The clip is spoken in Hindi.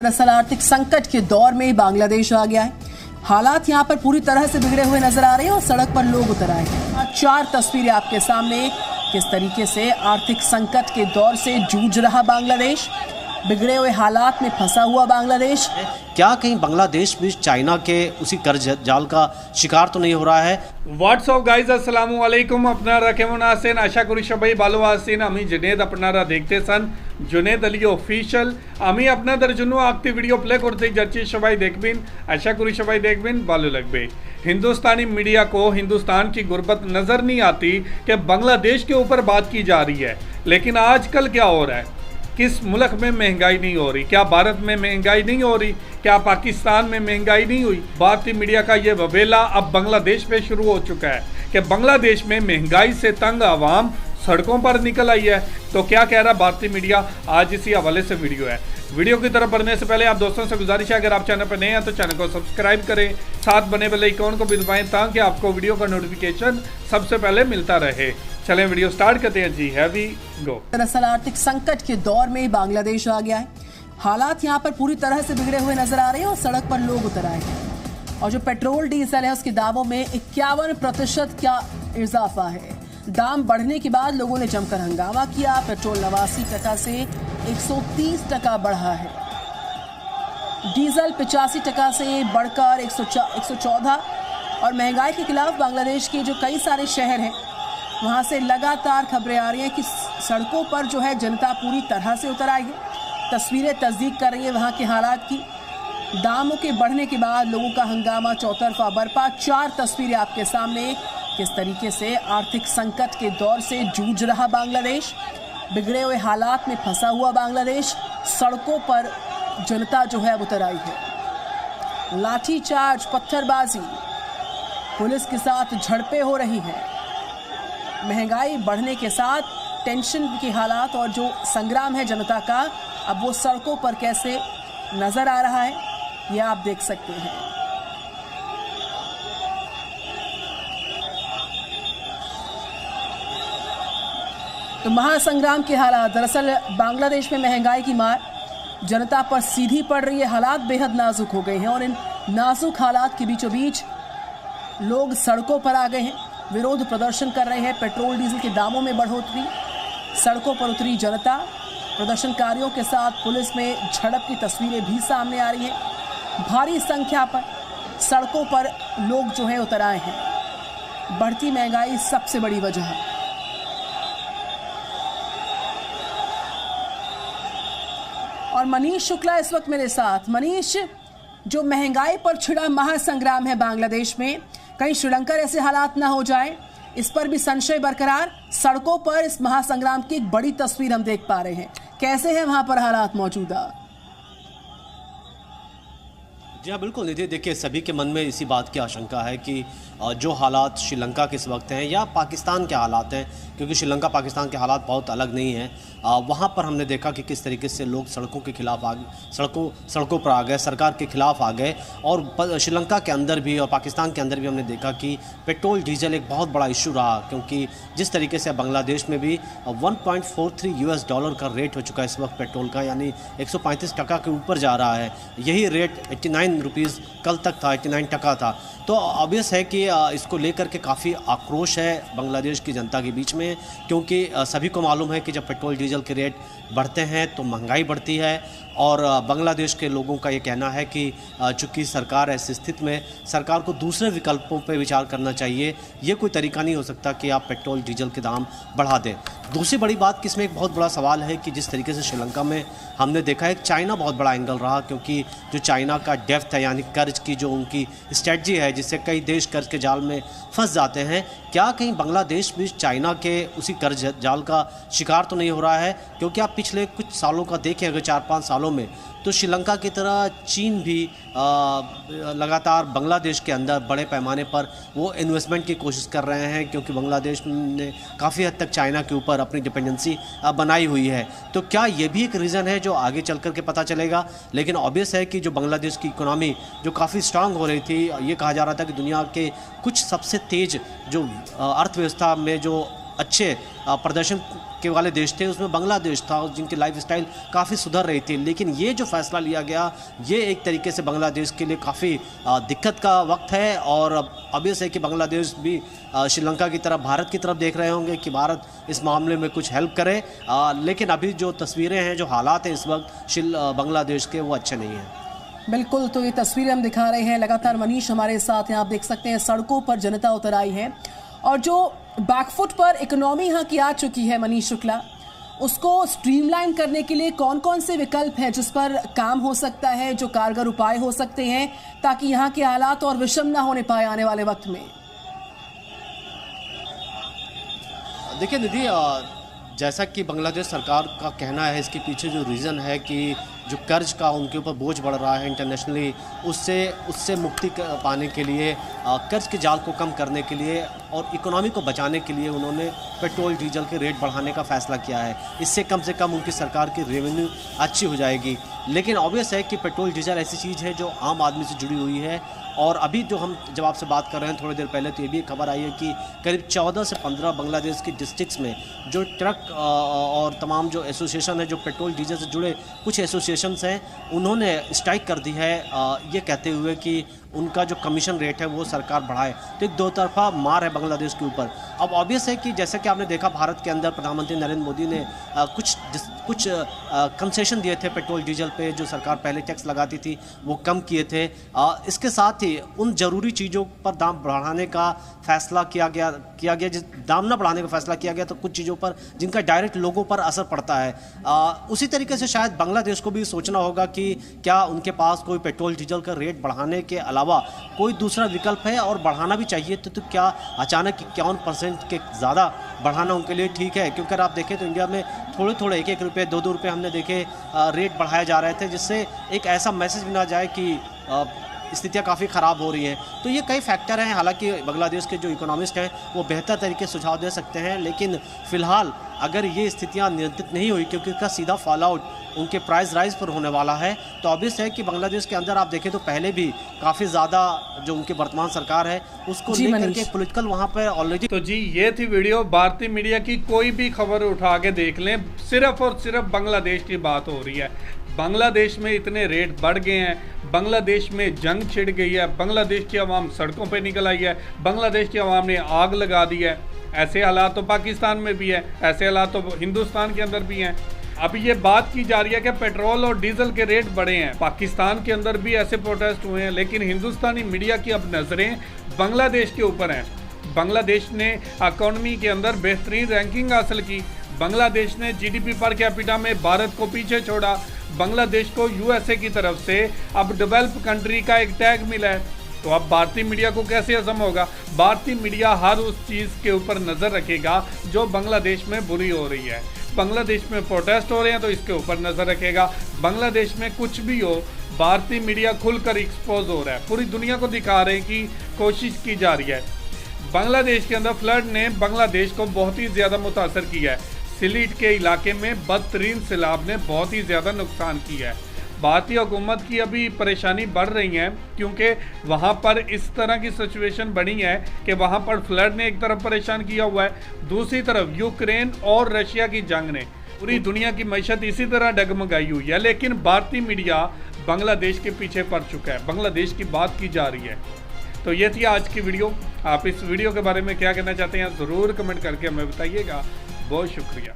दरअसल आर्थिक संकट के दौर में बांग्लादेश आ गया है। हालात यहां पर पूरी तरह से बिगड़े हुए नजर आ रहे हैं और सड़क पर लोग उतर आए हैं। 4 तस्वीरें आपके सामने, किस तरीके से आर्थिक संकट के दौर से जूझ रहा बांग्लादेश, बिगड़े हुए हालात में फंसा हुआ बांग्लादेश। क्या कहीं बांग्लादेश भी चाइना के उसी कर्ज जाल का शिकार तो नहीं हो रहा है? व्हाट्सअप गाइज अस्सलामु आलैकुम আপনারা কেমন আছেন? আশা করি সবাই ভালো আছেন। আমি জুনেদ, আপনারা দেখতেছেন জুনেদ আলী অফিশিয়াল। আমি আপনাদের জন্য একটি ভিডিও প্লে করতে যাচ্ছি, সবাই দেখবেন। আশা করি সবাই দেখবেন, ভালো লাগবে। हिंदुस्तानी मीडिया को हिंदुस्तान की गुर्बत नज़र नहीं आती कि बांग्लादेश के ऊपर बात की जा रही है, लेकिन आजकल क्या हो रहा है? किस मुल्क में महंगाई नहीं हो रही? क्या भारत में महंगाई नहीं हो रही? क्या पाकिस्तान में महंगाई नहीं हुई? भारतीय मीडिया का ये वबेला अब बांग्लादेश पे शुरू हो चुका है कि बांग्लादेश में महंगाई से तंग आवाम सड़कों पर निकल आई है। तो क्या कह रहा भारतीय मीडिया, आज इसी हवाले से वीडियो है। वीडियो की तरफ बढ़ने से पहले आप दोस्तों से गुजारिश है, अगर आप चैनल पर नए हैं तो चैनल को सब्सक्राइब करें, साथ बने बेल आइकन को भी दबाएं ताकि आपको वीडियो का नोटिफिकेशन सबसे पहले मिलता रहे। चलें वीडियो स्टार्ट करते हैं जी, है वी गो। दरअसल आर्थिक संकट के दौर में बांग्लादेश आ गया है। हालात यहाँ पर पूरी तरह से बिगड़े हुए नजर आ रहे हैं और सड़क पर लोग उतर आए हैं। और जो पेट्रोल डीजल है उसके दामों में 51% का इजाफा है। दाम बढ़ने के बाद लोगों ने जमकर हंगामा किया। पेट्रोल 89 टका से 130 टका बढ़ा है। डीजल 85 टका से बढ़कर 114। और महंगाई के खिलाफ बांग्लादेश के जो कई सारे शहर हैं वहाँ से लगातार खबरें आ रही हैं कि सड़कों पर जो है जनता पूरी तरह से उतर आई है। तस्वीरें तस्दीक कर रही है वहाँ के हालात की। दामों के बढ़ने के बाद लोगों का हंगामा चौतरफा बरपा। 4 तस्वीरें आपके सामने, किस तरीके से आर्थिक संकट के दौर से जूझ रहा बांग्लादेश, बिगड़े हुए हालात में फंसा हुआ बांग्लादेश। सड़कों पर जनता जो है उतर आई है। लाठीचार्ज, पत्थरबाजी, पुलिस के साथ झड़पें हो रही हैं। महंगाई बढ़ने के साथ टेंशन के हालात और जो संग्राम है जनता का, अब वो सड़कों पर कैसे नजर आ रहा है यह आप देख सकते हैं। तो महासंग्राम के हालात, दरअसल बांग्लादेश में महंगाई की मार जनता पर सीधी पड़ रही है। हालात बेहद नाजुक हो गए हैं और इन नाजुक हालात के बीचों बीच लोग सड़कों पर आ गए हैं, विरोध प्रदर्शन कर रहे हैं। पेट्रोल डीजल के दामों में बढ़ोतरी, सड़कों पर उतरी जनता, प्रदर्शनकारियों के साथ पुलिस में झड़प की तस्वीरें भी सामने आ रही हैं। भारी संख्या पर सड़कों पर लोग जो है उतर आए हैं। बढ़ती महंगाई सबसे बड़ी वजह है। और मनीष शुक्ला इस वक्त मेरे साथ। मनीष, जो महंगाई पर छिड़ा महासंग्राम है बांग्लादेश में, कहीं श्रीलंका ऐसे हालात ना हो जाए, इस पर भी संशय बरकरार। सड़कों पर इस महासंग्राम की एक बड़ी तस्वीर हम देख पा रहे हैं। कैसे हैं वहां पर हालात मौजूदा? जी हाँ, बिल्कुल निधि, देखिए सभी के मन में इसी बात की आशंका है कि जो हालात श्रीलंका के इस वक्त हैं या पाकिस्तान के हालात हैं, क्योंकि श्रीलंका पाकिस्तान के हालात बहुत अलग नहीं हैं, वहाँ पर हमने देखा कि किस तरीके से लोग सड़कों के खिलाफ आ गए, सड़कों पर आ गए, सरकार के खिलाफ आ गए। और श्रीलंका के अंदर भी और पाकिस्तान के अंदर भी हमने देखा कि पेट्रोल डीजल एक बहुत बड़ा इशू रहा, क्योंकि जिस तरीके से बांग्लादेश में भी $1.43 का रेट हो चुका है इस वक्त पेट्रोल का, यानी 135 टका के ऊपर जा रहा है। यही रेट 89 रुपीज़ कल तक था, 89 टका था। तो ऑब्वियस है कि इसको लेकर के काफ़ी आक्रोश है बांग्लादेश की जनता के बीच में, क्योंकि सभी को मालूम है कि जब पेट्रोल डीजल के रेट बढ़ते हैं तो महंगाई बढ़ती है। और बांग्लादेश के लोगों का ये कहना है कि चूँकि सरकार ऐसी स्थिति में सरकार को दूसरे विकल्पों पर विचार करना चाहिए। ये कोई तरीका नहीं हो सकता कि आप पेट्रोल डीजल के दाम बढ़ा दें। दूसरी बड़ी बात कि इसमें एक बहुत बड़ा सवाल है कि जिस तरीके से श्रीलंका में हमने देखा है, चाइना बहुत बड़ा एंगल रहा, क्योंकि जो चाइना का डेप्थ है, यानी कर्ज की जो उनकी स्ट्रेटजी है, जिससे कई देश कर्ज के जाल में फंस जाते हैं। क्या कहीं बांग्लादेश भी चाइना के उसी कर्ज जाल का शिकार तो नहीं हो रहा है? क्योंकि आप पिछले कुछ सालों का देखें, अगर 4-5 सालों में, तो श्रीलंका की तरह चीन भी लगातार बांग्लादेश के अंदर बड़े पैमाने पर वो इन्वेस्टमेंट की कोशिश कर रहे हैं, क्योंकि बांग्लादेश ने काफ़ी हद तक चाइना के ऊपर अपनी डिपेंडेंसी बनाई हुई है। तो क्या ये भी एक रीज़न है जो आगे चल कर के पता चलेगा? लेकिन ऑब्वियस है कि जो बांग्लादेश की इकोनॉमी जो काफ़ी स्ट्रांग हो रही थी, ये कहा जा रहा था कि दुनिया के कुछ सबसे तेज़ जो अर्थव्यवस्था में जो अच्छे प्रदर्शन के वाले देश थे उसमें बांग्लादेश था, जिनकी लाइफस्टाइल काफ़ी सुधर रही थी। लेकिन ये जो फैसला लिया गया ये एक तरीके से बांग्लादेश के लिए काफ़ी दिक्कत का वक्त है। और ऑब्वियस है कि बांग्लादेश भी श्रीलंका की तरफ, भारत की तरफ देख रहे होंगे कि भारत इस मामले में कुछ हेल्प करे। लेकिन अभी जो तस्वीरें हैं, जो हालात हैं इस वक्त बांग्लादेश के, वो अच्छे नहीं हैं। बिल्कुल, तो ये तस्वीरें हम दिखा रहे हैं लगातार। मनीष हमारे साथ हैं, आप देख सकते हैं सड़कों पर जनता उतर आई है और जो बैकफुट पर इकोनॉमी यहाँ की आ चुकी है मनीष शुक्ला, उसको स्ट्रीमलाइन करने के लिए कौन कौन से विकल्प हैं जिस पर काम हो सकता है, जो कारगर उपाय हो सकते हैं ताकि यहाँ के हालात और विषम ना होने पाए आने वाले वक्त में? देखिए निधि, जैसा कि बांग्लादेश सरकार का कहना है, इसके पीछे जो रीज़न है कि जो कर्ज का उनके ऊपर बोझ बढ़ रहा है इंटरनेशनली, उससे मुक्ति पाने के लिए, कर्ज के जाल को कम करने के लिए और इकोनॉमी को बचाने के लिए उन्होंने पेट्रोल डीजल के रेट बढ़ाने का फ़ैसला किया है। इससे कम से कम उनकी सरकार की रेवेन्यू अच्छी हो जाएगी। लेकिन ऑब्वियस है कि पेट्रोल डीजल ऐसी चीज़ है जो आम आदमी से जुड़ी हुई है। और अभी जब आपसे बात कर रहे हैं थोड़ी देर पहले, तो ये भी खबर आई है कि करीब 14 से 15 बांग्लादेश की डिस्ट्रिक्ट्स में जो ट्रक और तमाम जो एसोसिएशन है, जो पेट्रोल डीजल से जुड़े कुछ एसोसिएशंस हैं, उन्होंने स्ट्राइक कर दी है ये कहते हुए कि उनका जो कमीशन रेट है वो सरकार बढ़ाए। तो एक दो तरफा मार है बांग्लादेश के ऊपर। अब ऑब्वियस है कि जैसे कि आपने देखा भारत के अंदर प्रधानमंत्री नरेंद्र मोदी ने कुछ कंसेशन दिए थे पेट्रोल डीजल पे, जो सरकार पहले टैक्स लगाती थी वो कम किए थे। इसके साथ ही उन ज़रूरी चीज़ों पर दाम बढ़ाने का फैसला किया गया दाम न बढ़ाने का फैसला किया गया तो कुछ चीज़ों पर जिनका डायरेक्ट लोगों पर असर पड़ता है। उसी तरीके से शायद बांग्लादेश को भी सोचना होगा कि क्या उनके पास कोई पेट्रोल डीजल का रेट बढ़ाने के अलावा कोई दूसरा विकल्प है, और बढ़ाना भी चाहिए तो क्या अचानक 51% के ज़्यादा बढ़ाना उनके लिए ठीक है? क्योंकि अगर आप देखें तो इंडिया में थोड़े 1-1 रुपये 2-2 रुपये हमने देखे रेट बढ़ाए जा रहे थे, जिससे एक ऐसा मैसेज भी ना जाए कि स्थितियाँ काफ़ी ख़राब हो रही हैं। तो ये कई फैक्टर हैं। हालांकि बांग्लादेश के जो इकोनॉमिस्ट हैं वो बेहतर तरीके से सुझाव दे सकते हैं, लेकिन फ़िलहाल अगर ये स्थितियाँ नियंत्रित नहीं हुई, क्योंकि इसका सीधा फॉल आउट उनके प्राइस राइज पर होने वाला है, तो ऑब्वियस है कि बांग्लादेश के अंदर आप देखें तो पहले भी काफ़ी ज़्यादा जो उनकी वर्तमान सरकार है उसको लेकर के पॉलिटिकल वहाँ पर ऑलरेडी। तो जी ये थी वीडियो। भारतीय मीडिया की कोई भी खबर उठा के देख लें, सिर्फ और सिर्फ बांग्लादेश की बात हो रही है। बांग्लादेश में इतने रेट बढ़ गए हैं, बांग्लादेश में जंग छिड़ गई है, बांग्लादेश की आवाम सड़कों पे निकल आई है, बांग्लादेश की आवाम ने आग लगा दी है। ऐसे हालात तो पाकिस्तान में भी है, ऐसे हालात तो हिंदुस्तान के अंदर भी हैं। अभी ये बात की जा रही है कि पेट्रोल और डीजल के रेट बढ़े हैं, पाकिस्तान के अंदर भी ऐसे प्रोटेस्ट हुए हैं, लेकिन हिंदुस्तानी मीडिया की अब नज़रें बांग्लादेश के ऊपर हैं। बांग्लादेश ने इकोनॉमी के अंदर बेहतरीन रैंकिंग हासिल की, बांग्लादेश ने जीडीपी पर कैपिटा में भारत को पीछे छोड़ा, बांग्लादेश को यूएसए की तरफ से अब डेवलप कंट्री का एक टैग मिला है। तो अब भारतीय मीडिया को कैसे हजम होगा? भारतीय मीडिया हर उस चीज़ के ऊपर नज़र रखेगा जो बांग्लादेश में बुरी हो रही है। बांग्लादेश में प्रोटेस्ट हो रहे हैं तो इसके ऊपर नज़र रखेगा। बांग्लादेश में कुछ भी हो, भारतीय मीडिया खुलकर एक्सपोज हो रहा है, पूरी दुनिया को दिखा रहे हैं कि कोशिश की जा रही है। बांग्लादेश के अंदर फ्लड ने बांग्लादेश को बहुत ही ज़्यादा मुतासर किया है। सिलीट के इलाके में बदतरीन सैलाब ने बहुत ही ज़्यादा नुकसान किया है। भारतीय हुकूमत की अभी परेशानी बढ़ रही है, क्योंकि वहाँ पर इस तरह की सिचुएशन बनी है कि वहाँ पर फ्लड ने एक तरफ परेशान किया हुआ है, दूसरी तरफ यूक्रेन और रशिया की जंग ने पूरी दुनिया की मईशत इसी तरह डगमगाई हुई है। लेकिन भारतीय मीडिया बांग्लादेश के पीछे पड़ चुका है, बांग्लादेश की बात की जा रही है। तो ये थी आज की वीडियो। आप इस वीडियो के बारे में क्या कहना चाहते हैं ज़रूर कमेंट करके हमें बताइएगा। बहुत शुक्रिया।